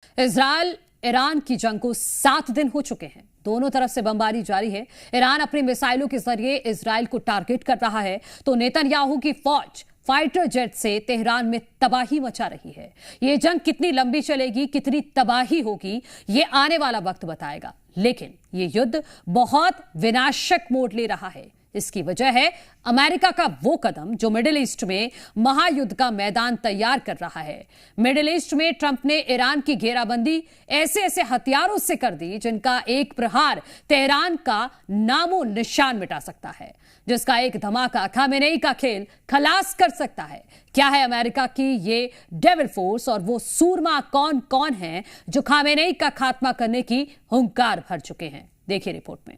Israel Iran की जंग को 7 दिन हो चुके हैं। दोनों तरफ से बमबारी जारी है। ईरान अपनी मिसाइलों के जरिए इजराइल को टारगेट कर रहा है तो नेतन्याहू की फौज फाइटर जेट से तेहरान में तबाही मचा रही है। ये जंग कितनी लंबी चलेगी, कितनी तबाही होगी, ये आने वाला वक्त बताएगा। लेकिन ये युद्ध बहुत विनाशक मोड़ ले रहा है। इसकी वजह है अमेरिका का वो कदम जो मिडिल ईस्ट में महायुद्ध का मैदान तैयार कर रहा है। मिडिल ईस्ट में ट्रंप ने ईरान की घेराबंदी ऐसे ऐसे हथियारों से कर दी जिनका एक प्रहार तेहरान का नामो निशान मिटा सकता है, जिसका एक धमाका खामेनेई का खेल खलास कर सकता है। क्या है अमेरिका की ये डेविल फोर्स और वो सूरमा कौन कौन है जो खामेनेई का खात्मा करने की हुंकार भर चुके हैं? देखिए रिपोर्ट में।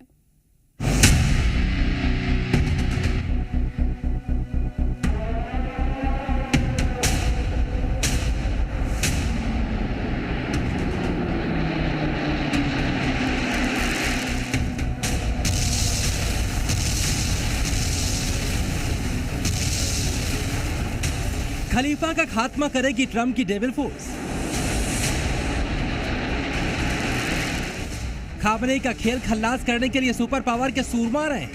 खलीफा का खात्मा करेगी ट्रंप की डेविल फोर्स। खामेनेई का खेल खल्लास करने के लिए सुपर पावर के सूरमा रहे हैं।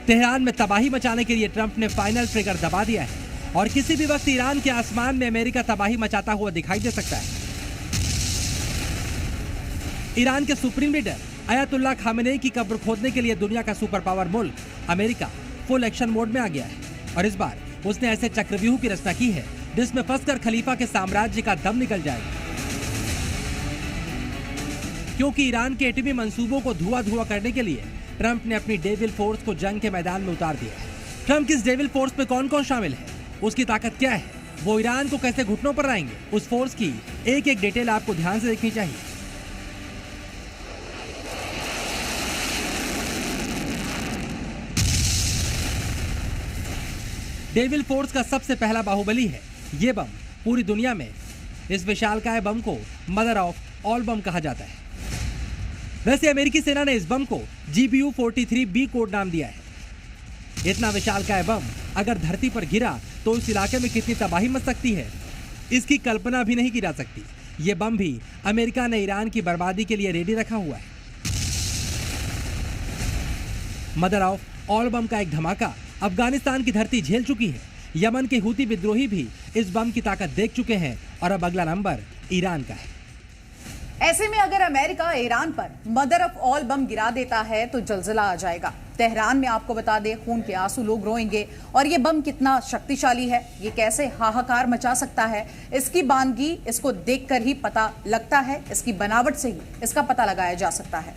तेहरान में तबाही मचाने के लिए ट्रंप ने फाइनल ट्रिगर दबा दिया है और किसी भी वक्त ईरान के आसमान में अमेरिका तबाही मचाता हुआ दिखाई दे सकता है। ईरान के सुप्रीम लीडर अयातुल्लाह खामेनेई की कब्र खोदने के लिए दुनिया का सुपर पावर मुल्क अमेरिका फुल एक्शन मोड में आ गया है और इस बार उसने ऐसे चक्रव्यूह की रचना की है जिसमें फंसकर खलीफा के साम्राज्य का दम निकल जाएगा। क्योंकि ईरान के एटमी मंसूबों को धुआं करने के लिए ट्रंप ने अपनी डेविल फोर्स को जंग के मैदान में उतार दिया है। ट्रंप की इस डेविल फोर्स में कौन कौन शामिल है, उसकी ताकत क्या है, वो ईरान को कैसे घुटनों पर लाएंगे, उस फोर्स की एक एक डिटेल आपको ध्यान से देखनी चाहिए। डेविल फोर्स का सबसे पहला बाहुबली है ये बम। पूरी दुनिया में इस विशालकाय बम को मदर ऑफ ऑल बम कहा जाता है। वैसे अमेरिकी सेना ने इस बम को GBU-43B कोड नाम दिया है। इतना विशालकाय बम अगर धरती पर गिरा तो उस इलाके में कितनी तबाही मच सकती है, इसकी कल्पना भी नहीं की जा सकती। ये बम भी अमेरिका ने ईरान की बर्बादी के लिए रेडी रखा हुआ है। मदर ऑफ ऑल बम का एक धमाका अफगानिस्तान की धरती झेल चुकी है। यमन के हूती विद्रोही भी इस बम की ताकत देख चुके हैं और अब अगला नंबर ईरान का है। ऐसे में अगर अमेरिका ईरान पर मदर ऑफ ऑल बम गिरा देता है तो जलजला आ जाएगा। तेहरान में आपको बता दें खून के आंसू लोग रोएंगे। और ये बम कितना शक्तिशाली है, ये कैसे हाहाकार मचा सकता है, इसकी बानगी इसको देखकर ही पता लगता है। इसकी बनावट से ही इसका पता लगाया जा सकता है।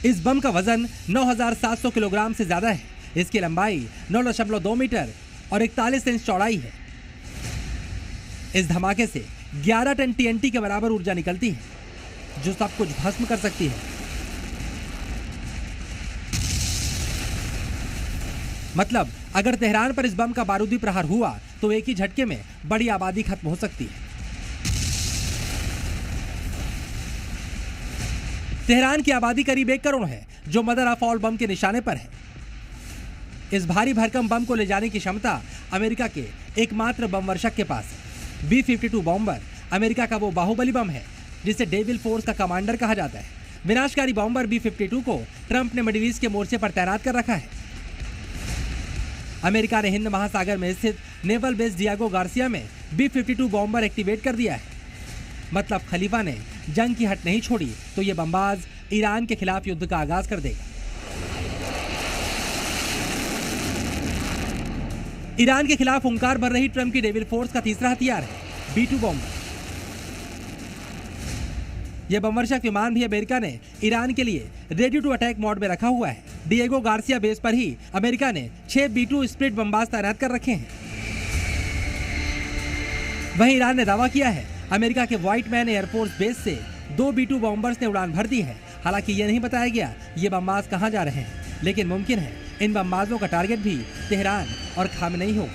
इस बम का वजन 9,700 किलोग्राम से ज्यादा है। इसकी लंबाई 9.2 मीटर और 41 इंच चौड़ाई है। इस धमाके से 11 टन TNT के बराबर ऊर्जा निकलती है जो सब कुछ भस्म कर सकती है। मतलब अगर तेहरान पर इस बम का बारूदी प्रहार हुआ तो एक ही झटके में बड़ी आबादी खत्म हो सकती है। तेहरान की आबादी करीब 1 करोड़ है जो मदर ऑफ ऑल बम के निशाने पर है। इस भारी भरकम बम को ले जाने की क्षमता अमेरिका के एकमात्र बम वर्षक के पास है। B-52 बॉम्बर अमेरिका का वो बाहुबली बम है जिसे डेविल फोर्स का कमांडर कहा जाता है। विनाशकारी बॉम्बर B-52 को ट्रंप ने मिडिल ईस्ट के मोर्चे पर तैनात कर रखा है। अमेरिका ने हिंद महासागर में स्थित नेवल बेस डियागो गार्सिया में B-52 बॉम्बर एक्टिवेट कर दिया है। मतलब खलीफा ने जंग की हट नहीं छोड़ी तो ये बमबाज ईरान के खिलाफ युद्ध का आगाज कर देगा। ईरान के खिलाफ हुंकार भर रही ट्रंप की डेविल फोर्स का तीसरा हथियार है B-2 बॉम्बर। यह बमवर्षक विमान भी अमेरिका ने ईरान के लिए रेडी टू अटैक मोड में रखा हुआ है। डिएगो गार्सिया बेस पर ही अमेरिका ने 6 B-2 स्प्लिट बमबाज तैनात कर रखे हैं। वहीं ईरान ने दावा किया है अमेरिका के व्हाइट मैन एयरफोर्स बेस से 2 B-2 बॉम्बर्स ने उड़ान भर दी है। हालांकि ये नहीं बताया गया ये बमबाज कहां जा रहे हैं, लेकिन मुमकिन है इन बमबाजों का टारगेट भी तेहरान और खामेनेई हो।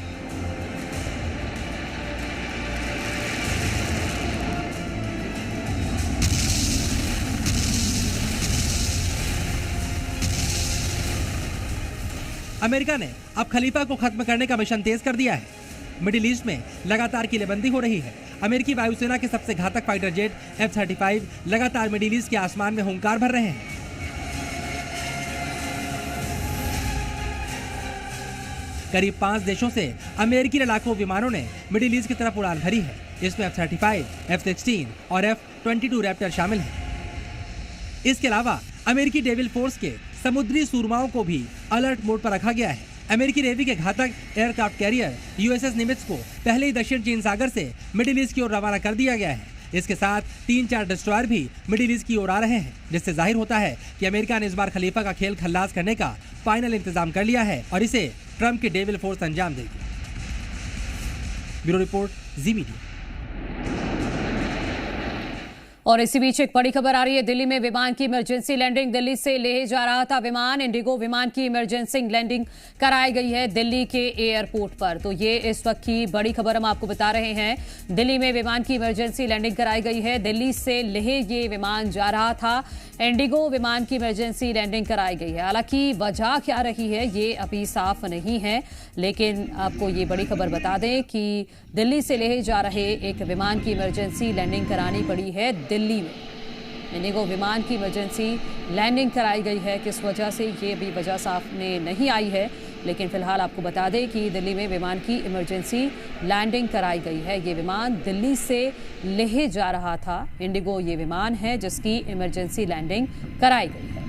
अमेरिका ने अब खलीफा को खत्म करने का मिशन तेज कर दिया है। मिडिल ईस्ट में लगातार किलेबंदी हो रही है। अमेरिकी वायुसेना के सबसे घातक फाइटर जेट F-35 लगातार मिडिल ईस्ट के आसमान में हुंकार भर रहे हैं। करीब 5 देशों से अमेरिकी लड़ाकू विमानों ने मिडिल ईस्ट की तरफ उड़ान भरी है। इसमें F-35, F-16 और F-22 रैप्टर शामिल हैं। इसके अलावा अमेरिकी डेविल फोर्स के समुद्री सूरमाओं को भी अलर्ट मोड पर रखा गया है। अमेरिकी नेवी के घातक एयरक्राफ्ट कैरियर USS निमित्ज को पहले ही दक्षिण चीन सागर से मिडिल ईस्ट की ओर रवाना कर दिया गया है। इसके साथ 3-4 डिस्ट्रॉयर भी मिडिल ईस्ट की ओर आ रहे हैं, जिससे जाहिर होता है कि अमेरिका ने इस बार खलीफा का खेल खल्लास करने का फाइनल इंतजाम कर लिया है और इसे ट्रंप की डेविल फोर्स अंजाम देगी। ब्यूरो रिपोर्ट, जी मीडिया। और इसी बीच एक बड़ी खबर आ रही है। दिल्ली में विमान की इमरजेंसी लैंडिंग। दिल्ली से लेह जा रहा था विमान, इंडिगो विमान की इमरजेंसी लैंडिंग कराई गई है दिल्ली के एयरपोर्ट पर। तो ये इस वक्त की बड़ी खबर हम आपको बता रहे हैं। दिल्ली में विमान की इमरजेंसी लैंडिंग कराई गई है। दिल्ली से लेह ये विमान जा रहा था, इंडिगो विमान की इमरजेंसी लैंडिंग कराई गई है। हालांकि वजह क्या रही है ये अभी साफ नहीं है, लेकिन आपको ये बड़ी खबर बता दें कि दिल्ली से लेह जा रहे एक विमान की इमरजेंसी लैंडिंग करानी पड़ी है दिल्ली में। इंडिगो विमान की इमरजेंसी लैंडिंग कराई गई है। किस वजह से ये भी वजह सामने नहीं आई है, लेकिन फिलहाल आपको बता दें कि दिल्ली में विमान की इमरजेंसी लैंडिंग कराई गई है। ये विमान दिल्ली से लेह जा रहा था। इंडिगो ये विमान है जिसकी इमरजेंसी लैंडिंग कराई गई है।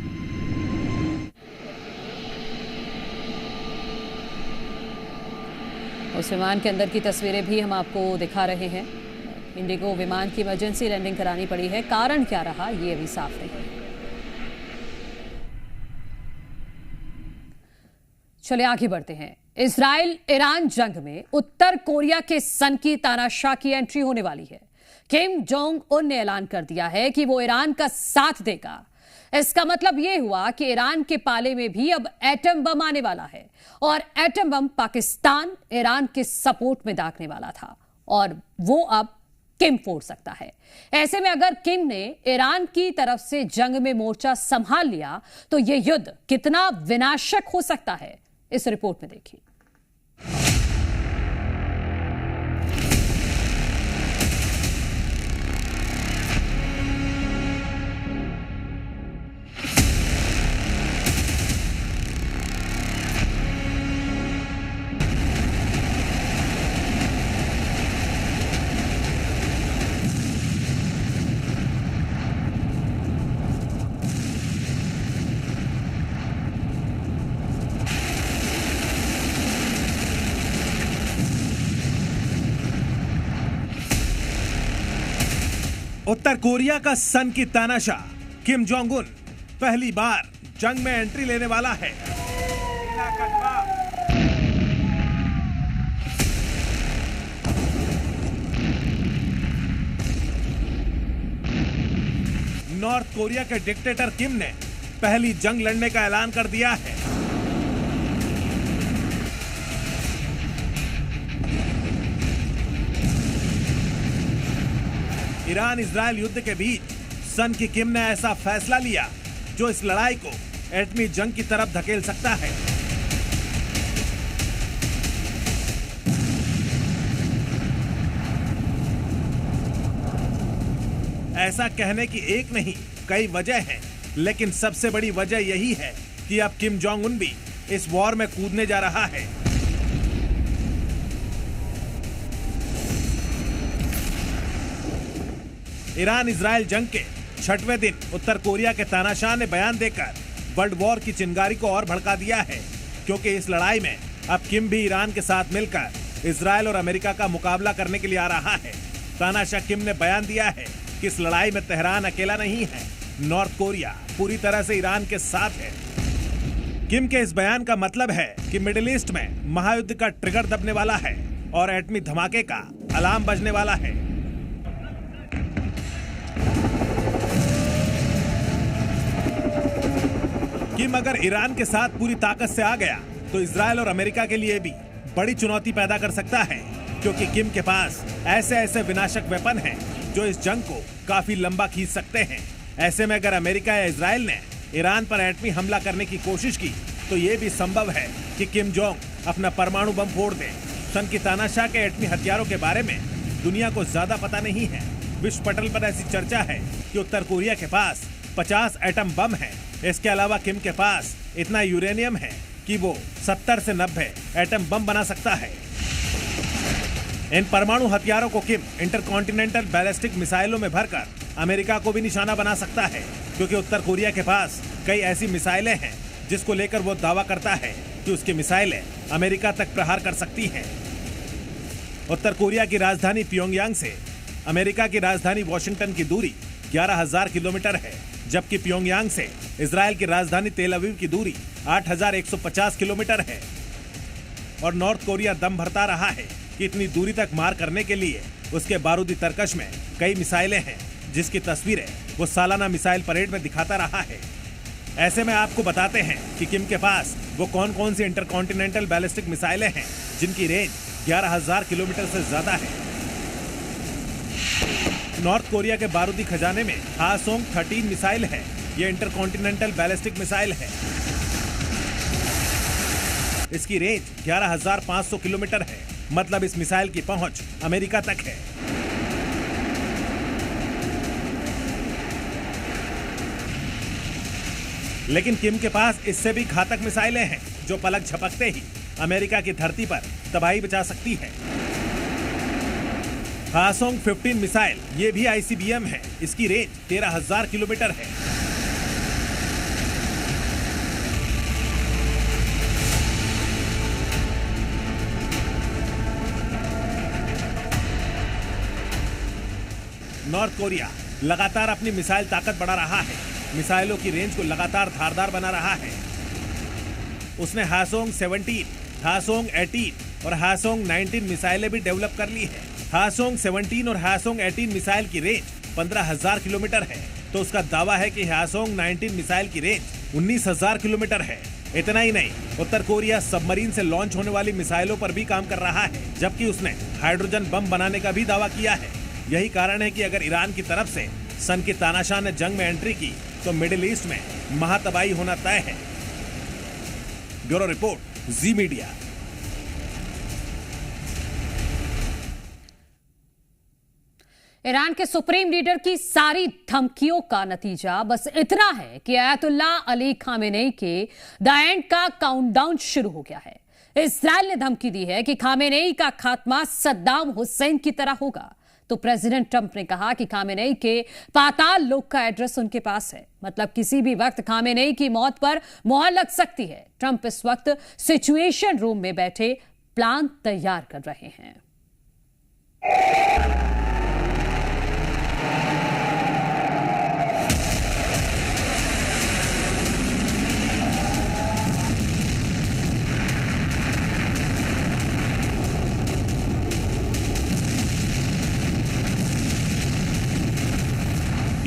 उस विमान के अंदर की तस्वीरें भी हम आपको दिखा रहे हैं। इंडिगो विमान की इमरजेंसी लैंडिंग करानी पड़ी है। कारण क्या रहा ये अभी साफ नहीं है। चलिए आगे बढ़ते हैं। इजराइल ईरान जंग में उत्तर कोरिया के सन की तानाशाह की एंट्री होने वाली है। किम जोंग उन ने ऐलान कर दिया है कि वो ईरान का साथ देगा। इसका मतलब यह हुआ कि ईरान के पाले में भी अब एटम बम आने वाला है और एटम बम पाकिस्तान ईरान के सपोर्ट में दागने वाला था और वो अब किम फोड़ सकता है। ऐसे में अगर किम ने ईरान की तरफ से जंग में मोर्चा संभाल लिया तो यह युद्ध कितना विनाशक हो सकता है, इस रिपोर्ट में देखिए। उत्तर कोरिया का सन की तानाशाह किम जोंग उन पहली बार जंग में एंट्री लेने वाला है। नॉर्थ कोरिया के डिक्टेटर किम ने पहली जंग लड़ने का ऐलान कर दिया है। ईरान इजराइल युद्ध के बीच सन की किम ने ऐसा फैसला लिया जो इस लड़ाई को एटमी जंग की तरफ धकेल सकता है। ऐसा कहने की एक नहीं कई वजह हैं, लेकिन सबसे बड़ी वजह यही है कि अब किम जोंग उन भी इस वॉर में कूदने जा रहा है। ईरान इजराइल जंग के 6वें दिन उत्तर कोरिया के तानाशाह ने बयान देकर वर्ल्ड वॉर की चिंगारी को और भड़का दिया है, क्योंकि इस लड़ाई में अब किम भी ईरान के साथ मिलकर इजराइल और अमेरिका का मुकाबला करने के लिए आ रहा है। तानाशाह किम ने बयान दिया है कि इस लड़ाई में तेहरान अकेला नहीं है, नॉर्थ कोरिया पूरी तरह से ईरान के साथ है। किम के इस बयान का मतलब है कि मिडिल ईस्ट में महायुद्ध का ट्रिगर दबने वाला है और एटमी धमाके का अलार्म बजने वाला है। किम अगर ईरान के साथ पूरी ताकत से आ गया तो इजराइल और अमेरिका के लिए भी बड़ी चुनौती पैदा कर सकता है, क्योंकि किम के पास ऐसे ऐसे विनाशक वेपन हैं जो इस जंग को काफी लंबा खींच सकते हैं। ऐसे में अगर अमेरिका या इजराइल ने ईरान पर एटमी हमला करने की कोशिश की तो ये भी संभव है कि किम जोंग अपना परमाणु बम फोड़ दे। सन की तानाशाह के एटमी हथियारों के बारे में दुनिया को ज्यादा पता नहीं है। विश्व पटल पर ऐसी चर्चा है कि उत्तर कोरिया के पास 50 एटम बम है। इसके अलावा किम के पास इतना यूरेनियम है कि वो 70 से 90 एटम बम बना सकता है। इन परमाणु हथियारों को किम इंटरकॉन्टिनेंटल बैलिस्टिक मिसाइलों में भरकर अमेरिका को भी निशाना बना सकता है, क्योंकि उत्तर कोरिया के पास कई ऐसी मिसाइलें हैं जिसको लेकर वो दावा करता है कि उसकी मिसाइलें अमेरिका तक प्रहार कर सकती हैं। उत्तर कोरिया की राजधानी प्योंगयांग से अमेरिका की राजधानी वॉशिंगटन की दूरी 11,000 किलोमीटर है, जबकि प्योंगयांग से इजराइल की राजधानी तेल अवीव की दूरी 8,150 किलोमीटर है। और नॉर्थ कोरिया दम भरता रहा है कि इतनी दूरी तक मार करने के लिए उसके बारूदी तरकश में कई मिसाइलें हैं, जिसकी तस्वीरें वो सालाना मिसाइल परेड में दिखाता रहा है। ऐसे में आपको बताते हैं कि किम के पास वो कौन कौन सी इंटरकॉन्टिनेंटल बैलिस्टिक मिसाइलें हैं जिनकी रेंज 11,000 किलोमीटर से ज्यादा है। नॉर्थ कोरिया के बारूदी खजाने में हासोंग 13 मिसाइल है। ये इंटरकॉन्टिनेंटल बैलिस्टिक मिसाइल है। इसकी रेंज 11,500 किलोमीटर है, मतलब इस मिसाइल की पहुंच अमेरिका तक है। लेकिन किम के पास इससे भी घातक मिसाइलें हैं जो पलक झपकते ही अमेरिका की धरती पर तबाही मचा सकती है। हासोंग 15 मिसाइल ये भी आईसीबीएम है। इसकी रेंज 13,000 किलोमीटर है। नॉर्थ कोरिया लगातार अपनी मिसाइल ताकत बढ़ा रहा है, मिसाइलों की रेंज को लगातार धारदार बना रहा है। उसने हासोंग 17, हासोंग 18 और हासोंग 19 मिसाइलें भी डेवलप कर ली है। हासोंग 17 और हासोंग 18 मिसाइल की रेंज 15,000 किलोमीटर है, तो उसका दावा है कि हासोंग 19 मिसाइल की रेंज 19,000 किलोमीटर है। इतना ही नहीं, उत्तर कोरिया सबमरीन से लॉन्च होने वाली मिसाइलों पर भी काम कर रहा है, जबकि उसने हाइड्रोजन बम बनाने का भी दावा किया है। यही कारण है कि अगर ईरान की तरफ से सन की तानाशाह ने जंग में एंट्री की तो मिडिल ईस्ट में महातबाही होना तय है। ब्यूरो रिपोर्ट, जी मीडिया। ईरान के सुप्रीम लीडर की सारी धमकियों का नतीजा बस इतना है कि आयतुल्लाह अली खामेनेई के द एंड का काउंटडाउन शुरू हो गया है। इस्राएल ने धमकी दी है कि खामेनेई का खात्मा सद्दाम हुसैन की तरह होगा, तो प्रेसिडेंट ट्रंप ने कहा कि खामेनेई के पाताल लोक का एड्रेस उनके पास है, मतलब किसी भी वक्त खामेनेई की मौत पर मोहर लग सकती है। ट्रंप इस वक्त सिचुएशन रूम में बैठे प्लान तैयार कर रहे हैं।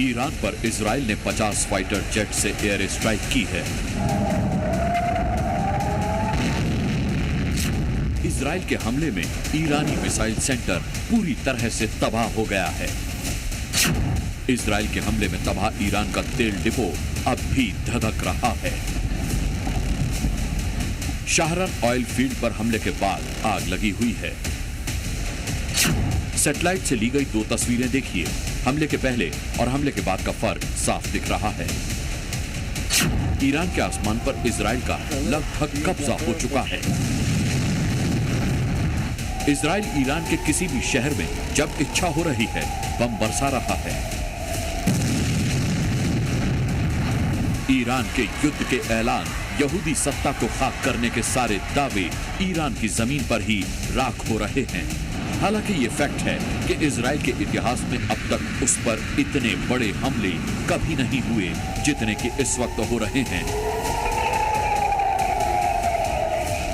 ईरान पर इजराइल ने 50 फाइटर जेट से एयर स्ट्राइक की है। इजराइल के हमले में ईरानी मिसाइल सेंटर पूरी तरह से तबाह हो गया है। इजराइल के हमले में तबाह ईरान का तेल डिपो अब भी धधक रहा है। शाहरान ऑयल फील्ड पर हमले के बाद आग लगी हुई है। सैटेलाइट से ली गई 2 तस्वीरें देखिए। हमले के पहले और हमले के बाद का फर्क साफ दिख रहा है। ईरान के आसमान पर इजराइल का लगभग कब्जा हो चुका है। इजराइल ईरान के किसी भी शहर में जब इच्छा हो रही है बम बरसा रहा है। ईरान के युद्ध के ऐलान, यहूदी सत्ता को खाक करने के सारे दावे ईरान की जमीन पर ही राख हो रहे हैं। हालांकि ये फैक्ट है कि इजराइल के इतिहास में अब तक उस पर इतने बड़े हमले कभी नहीं हुए जितने कि इस वक्त हो रहे हैं।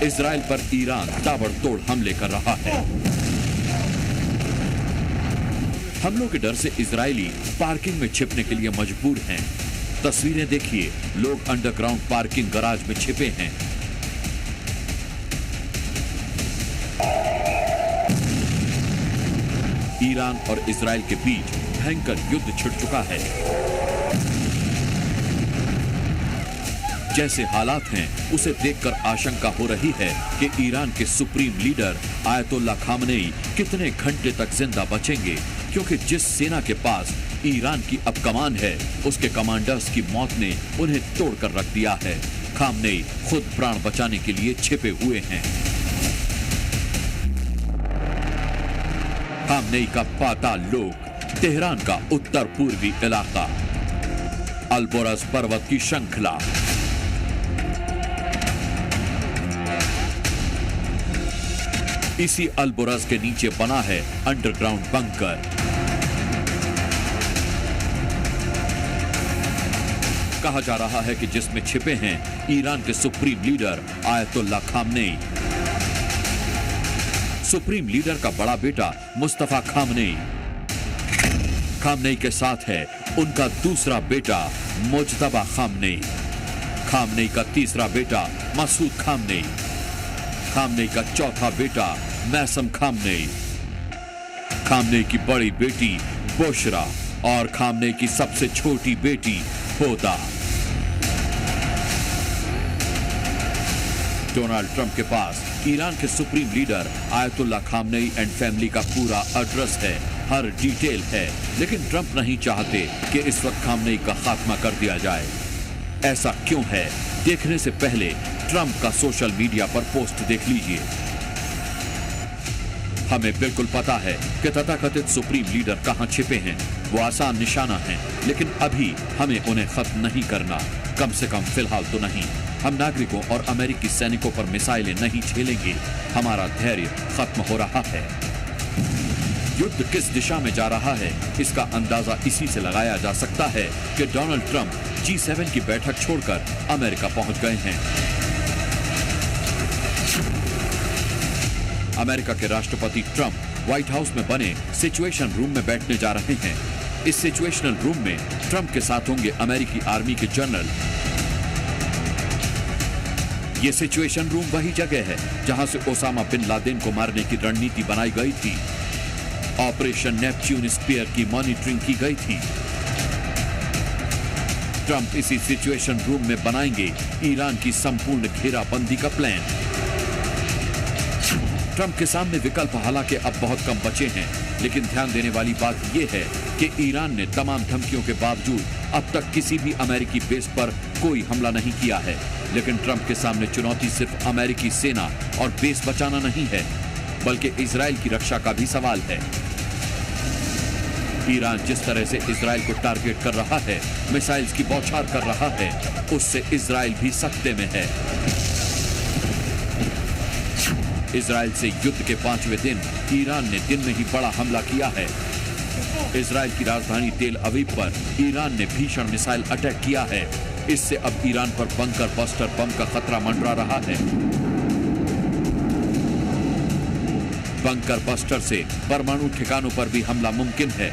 इजराइल पर ईरान ताबड़तोड़ हमले कर रहा है। हमलों के डर से इजरायली पार्किंग में छिपने के लिए मजबूर हैं। तस्वीरें देखिए, लोग अंडरग्राउंड पार्किंग गराज में छिपे हैं। ईरान और इजराइल के बीच भयंकर युद्ध छिड़ चुका है। जैसे हालात हैं उसे देखकर आशंका हो रही है कि ईरान के सुप्रीम लीडर आयतुल्ला खामनेई कितने घंटे तक जिंदा बचेंगे, क्योंकि जिस सेना के पास ईरान की अब कमान है उसके कमांडर्स की मौत ने उन्हें तोड़कर रख दिया है। खामनेई खुद प्राण बचाने के लिए छिपे हुए हैं। खामनेई का पाताल लोक, तेहरान का उत्तर पूर्वी इलाका, अल्बोरस पर्वत की श्रृंखला, इसी अल्बोरस के नीचे बना है अंडरग्राउंड बंकर। कहा जा रहा है कि जिसमें छिपे हैं ईरान के supreme leader ayatollah Khamenei. Supreme leader का बड़ा बेटा मुस्तफा खामनेई। खामनेई के साथ है उनका दूसरा बेटा मुज्तबा खामनेई। खामनेई का तीसरा बेटा मसूद खामनेई। खामनेई का चौथा बेटा मैसम खामनेई। खामनेई की बड़ी बेटी बुशरा और खामनेई की सबसे छोटी बेटी होदा। डोनाल्ड ट्रंप के पास ईरान के supreme leader ayatollah Khamenei and family का पूरा एड्रेस है, हर डिटेल है, लेकिन ट्रंप नहीं चाहते कि इस वक्त खामनेई का खात्मा कर दिया जाए। ऐसा क्यों है, देखने से पहले ट्रंप का सोशल मीडिया पर पोस्ट देख लीजिए। हमें बिल्कुल पता है कि तथाकथित सुप्रीम लीडर कहां छिपे हैं। वो आसान निशाना हैं, लेकिन अभी हमें उन्हें खत्म नहीं करना, कम से कम फिलहाल तो नहीं। हम नागरिकों और अमेरिकी सैनिकों पर मिसाइलें नहीं झेलेंगे। हमारा धैर्य खत्म हो रहा है। युद्ध किस दिशा में जा रहा है, इसका अंदाजा इसी से लगाया जा सकता है कि डोनाल्ड ट्रंप G7 की बैठक छोड़कर अमेरिका पहुंच गए हैं। अमेरिका के राष्ट्रपति ट्रंप व्हाइट हाउस में बने सिचुएशन रूम में बैठने जा रहे हैं। इस सिचुएशनल रूम में ट्रंप के साथ होंगे अमेरिकी आर्मी के जनरल। ये सिचुएशन रूम वही जगह है जहां से ओसामा बिन लादेन को मारने की रणनीति बनाई गई थी। ऑपरेशन नेपच्यून स्पीयर की मॉनिटरिंग की गई थी। ट्रंप इसी सिचुएशन रूम में बनाएंगे ईरान की संपूर्ण घेराबंदी का प्लान। ट्रंप के सामने विकल्प हालांकि अब बहुत कम बचे हैं, लेकिन ध्यान देने वाली बात यह है कि ईरान ने तमाम धमकियों के बावजूद अब तक किसी भी अमेरिकी बेस पर कोई हमला नहीं किया है। लेकिन ट्रंप के सामने चुनौती सिर्फ अमेरिकी सेना और बेस बचाना नहीं है, बल्कि इजराइल की रक्षा का भी सवाल है। ईरान जिस तरह से इजराइल को टारगेट कर रहा है, मिसाइल्स की बौछार कर रहा है, उससे इजराइल भी सख्ते में है। इजराइल से युद्ध के 5वें दिन ईरान ने दिन में ही बड़ा हमला किया है। इजराइल की राजधानी तेल अवीव पर ईरान ने भीषण मिसाइल अटैक किया है। इससे अब ईरान पर बंकर बस्टर बम का खतरा मंडरा रहा है। बंकर बस्टर से परमाणु ठिकानों पर भी हमला मुमकिन है।